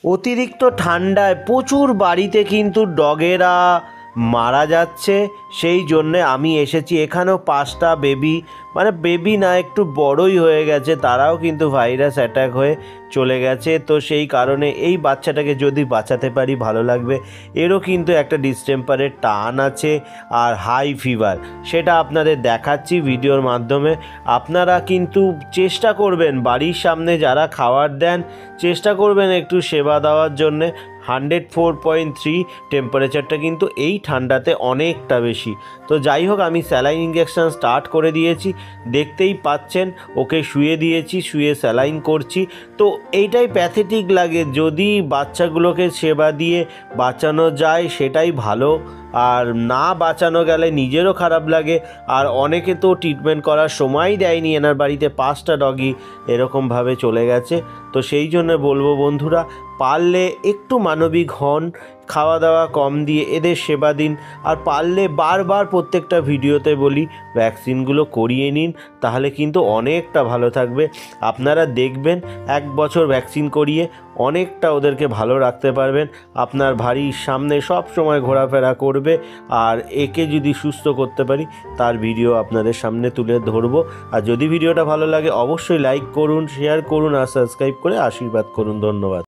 অতিরিক্ত ঠান্ডায় প্রচুর বাড়িতে কিন্তু ডগেরা মারা যাচ্ছে। সেই জন্যে আমি এসেছি। এখানেও 5টা বেবি, মানে বেবি না, একটু বড়ই হয়ে গেছে, তারাও কিন্তু ভাইরাস অ্যাটাক হয়ে চলে গেছে। তো সেই কারণে এই বাচ্চাটাকে যদি বাঁচাতে পারি ভালো লাগবে। এরও কিন্তু একটা ডিসটেম্পারের টান আছে আর হাই ফিভার, সেটা আপনাদের দেখাচ্ছি ভিডিওর মাধ্যমে। আপনারা কিন্তু চেষ্টা করবেন, বাড়ির সামনে যারা খাবার দেন চেষ্টা করবেন একটু সেবা দেওয়ার জন্যে। 104.3 টেম্পারেচারটা কিন্তু এই ঠান্ডাতে অনেকটা বেশি। তো যাই হোক, আমি স্যালাইন ইঞ্জেকশন স্টার্ট করে দিয়েছি, দেখতেই পাচ্ছেন। ওকে শুয়ে দিয়েছি, শুয়ে স্যালাইন করছি। তো এইটাই প্যাথেটিক লাগে, যদি বাচ্চাগুলোকে সেবা দিয়ে বাঁচানো যায় সেটাই ভালো, আর না বাঁচানো গেলে নিজেরও খারাপ লাগে। আর অনেকে তো ট্রিটমেন্ট করার সময়ই দেয়নি, এনার বাড়িতে 5টা ডগি এরকমভাবে চলে গেছে। তো সেই জন্য বলবো বন্ধুরা, পারলে একটু মানবিক হন, খাওয়া দাওয়া কম দিয়ে এদের সেবা দিন। আর পারলে বারবার প্রত্যেকটা ভিডিওতে বলি, ভ্যাকসিনগুলো করিয়ে নিন, তাহলে কিন্তু অনেকটা ভালো থাকবে। আপনারা দেখবেন 1 বছর ভ্যাকসিন করিয়ে অনেকটা ওদেরকে ভালো রাখতে পারবেন। আপনার বাড়ির সামনে সব সময় ঘোরাফেরা করবে। আর একে যদি সুস্থ করতে পারি তার ভিডিও আপনাদের সামনে তুলে ধরবো। আর যদি ভিডিওটা ভালো লাগে অবশ্যই লাইক করুন, শেয়ার করুন আর সাবস্ক্রাইব করে আশীর্বাদ করুন। ধন্যবাদ।